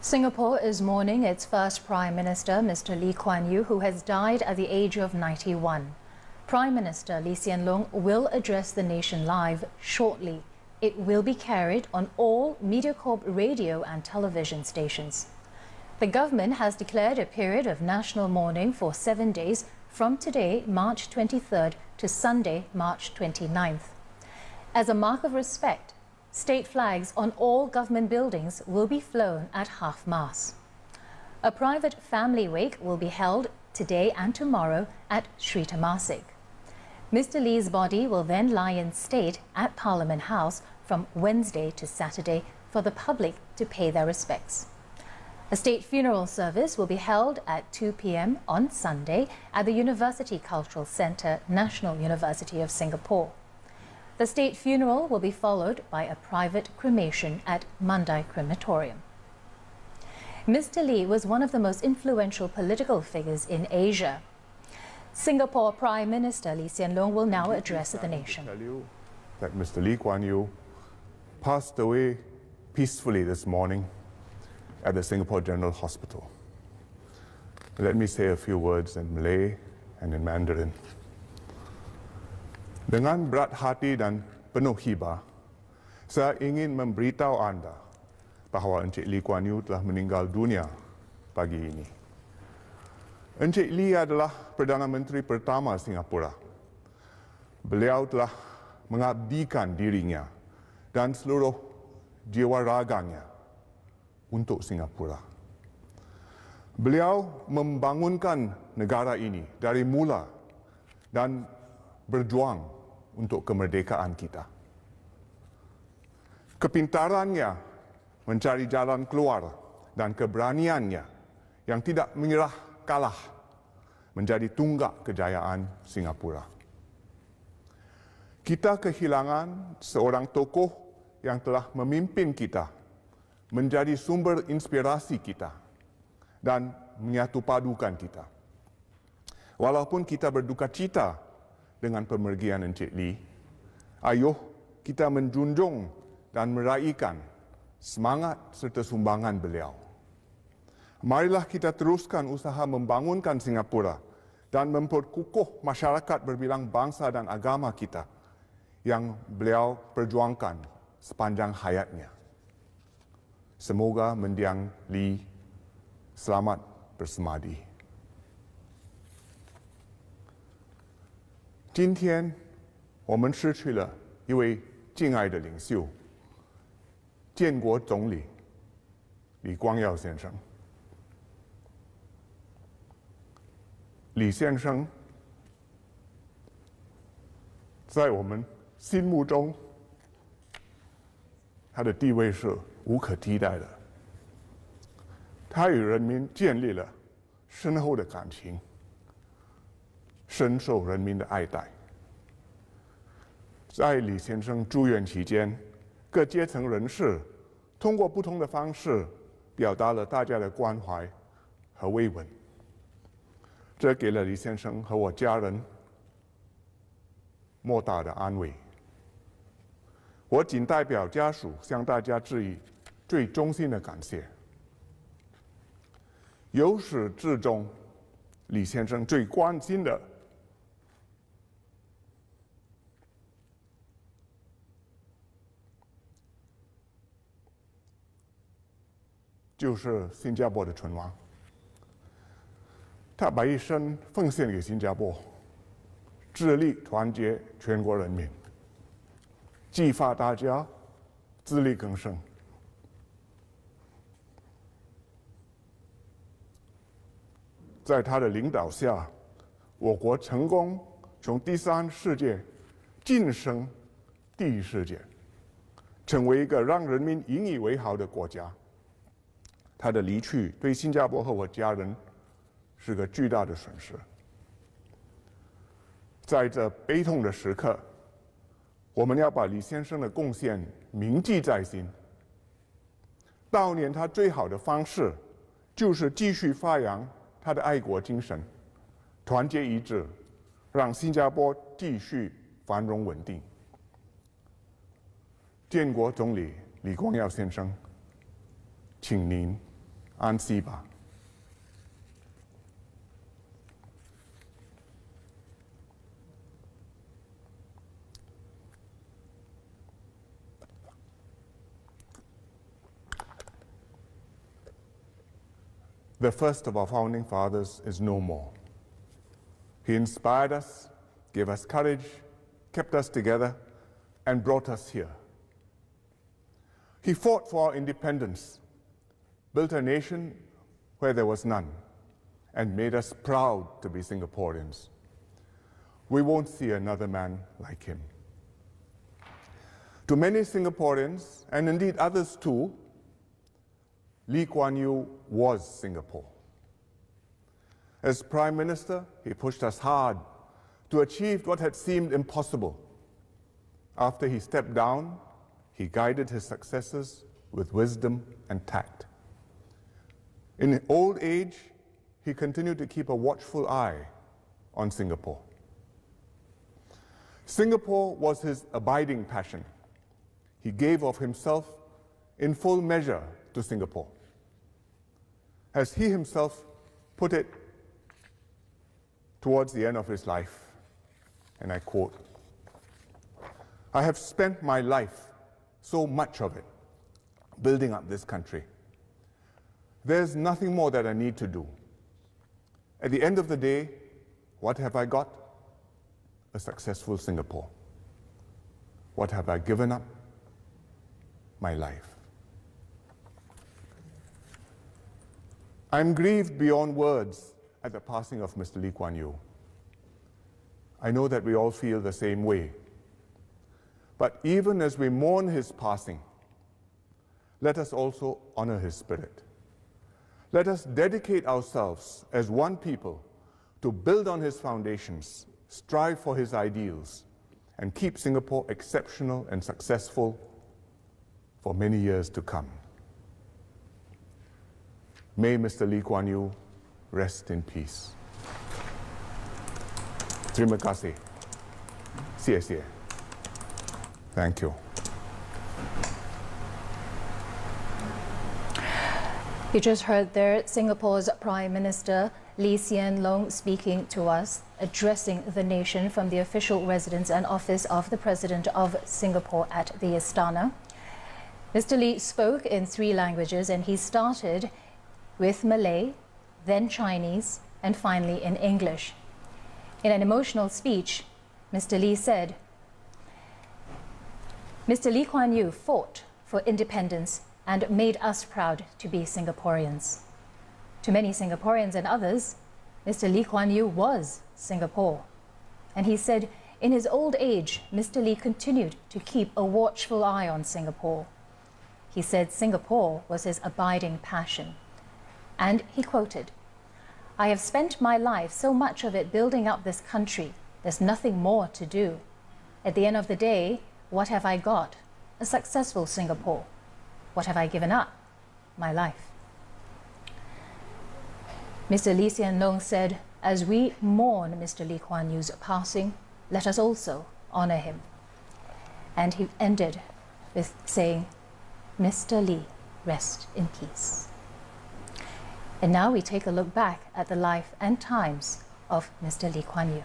Singapore is mourning its first Prime Minister, Mr. Lee Kuan Yew, who has died at the age of 91. Prime Minister Lee Hsien Loong will address the nation live shortly. It will be carried on all MediaCorp radio and television stations. The government has declared a period of national mourning for 7 days from today, March 23rd, to Sunday, March 29th. As a mark of respect, state flags on all government buildings will be flown at half-mast. A private family wake will be held today and tomorrow at Sri Temasek. Mr. Lee's body will then lie in state at Parliament House from Wednesday to Saturday for the public to pay their respects. A state funeral service will be held at 2 p.m. on Sunday at the University Cultural Centre, National University of Singapore. The state funeral will be followed by a private cremation at Mandai Crematorium. Mr. Lee was one of the most influential political figures in Asia. Singapore Prime Minister Lee Hsien Loong will now address the nation. I tell you that Mr. Lee Kuan Yew passed away peacefully this morning at the Singapore General Hospital. Let me say a few words in Malay and in Mandarin. Dengan berat hati dan penuh hibah, saya ingin memberitahu anda bahawa Encik Lee Kuan Yew telah meninggal dunia pagi ini. Encik Lee adalah Perdana Menteri pertama Singapura. Beliau telah mengabdikan dirinya dan seluruh jiwa raganya untuk Singapura. Beliau membangunkan negara ini dari mula dan berjuang untuk kemerdekaan kita. Kepintarannya mencari jalan keluar dan keberaniannya yang tidak menyerah kalah menjadi tunggak kejayaan Singapura. Kita kehilangan seorang tokoh yang telah memimpin kita, menjadi sumber inspirasi kita dan menyatupadukan kita. Walaupun kita berduka cita dengan pemergian Encik Lee, ayuh kita menjunjung dan meraihkan semangat serta sumbangan beliau. Marilah kita teruskan usaha membangunkan Singapura dan memperkukuh masyarakat berbilang bangsa dan agama kita yang beliau perjuangkan sepanjang hayatnya. Semoga mendiang Lee selamat bersemadi. 今天，我们失去了一位敬爱的领袖，建国总理李光耀先生。李先生在我们心目中，他的地位是无可替代的。他与人民建立了深厚的感情，深受人民的爱戴。在李先生住院期间，各阶层人士通过不同的方式表达了大家的关怀和慰问，这给了李先生和我家人莫大的安慰。我仅代表家属向大家致以最衷心的感谢。由始至终，李先生最关心的就是新加坡的存亡。他把一生奉献给新加坡，致力团结全国人民，激发大家自力更生。在他的领导下，我国成功从第三世界晋升第一世界，成为一个让人民引以为豪的国家。他的离去对新加坡和我家人是个巨大的损失。在这悲痛的时刻，我们要把李先生的贡献铭记在心。悼念他最好的方式，就是继续发扬他的爱国精神，团结一致，让新加坡继续繁荣稳定。建国总理李光耀先生，请您 An Siba. The first of our founding fathers is no more. He inspired us, gave us courage, kept us together, and brought us here. He fought for our independence, built a nation where there was none, and made us proud to be Singaporeans. We won't see another man like him. To many Singaporeans, and indeed others too, Lee Kuan Yew was Singapore. As Prime Minister, he pushed us hard to achieve what had seemed impossible. After he stepped down, he guided his successors with wisdom and tact. In old age, he continued to keep a watchful eye on Singapore. Singapore was his abiding passion. He gave of himself in full measure to Singapore. As he himself put it towards the end of his life, and I quote, "I have spent my life, so much of it, building up this country. There's nothing more that I need to do. At the end of the day, what have I got? A successful Singapore. What have I given up? My life." I'm grieved beyond words at the passing of Mr. Lee Kuan Yew. I know that we all feel the same way. But even as we mourn his passing, let us also honor his spirit. Let us dedicate ourselves as one people to build on his foundations, strive for his ideals, and keep Singapore exceptional and successful for many years to come. May Mr. Lee Kuan Yew rest in peace. Terima kasih. Sia. Thank you. You just heard there Singapore's Prime Minister Lee Hsien Loong speaking to us, addressing the nation from the official residence and office of the President of Singapore at the Istana. Mr. Lee spoke in 3 languages, and he started with Malay, then Chinese, and finally in English. In an emotional speech, Mr. Lee said, "Mr. Lee Kuan Yew fought for independence and made us proud to be Singaporeans. To many Singaporeans and others, Mr. Lee Kuan Yew was Singapore." And he said, in his old age, Mr. Lee continued to keep a watchful eye on Singapore. He said Singapore was his abiding passion. And he quoted, "I have spent my life, so much of it, building up this country. There's nothing more to do. At the end of the day, what have I got? A successful Singapore. What have I given up? My life." Mr. Lee Hsien Loong said, as we mourn Mr. Lee Kuan Yew's passing, let us also honor him. And he ended with saying, "Mr. Lee, rest in peace." And now we take a look back at the life and times of Mr. Lee Kuan Yew.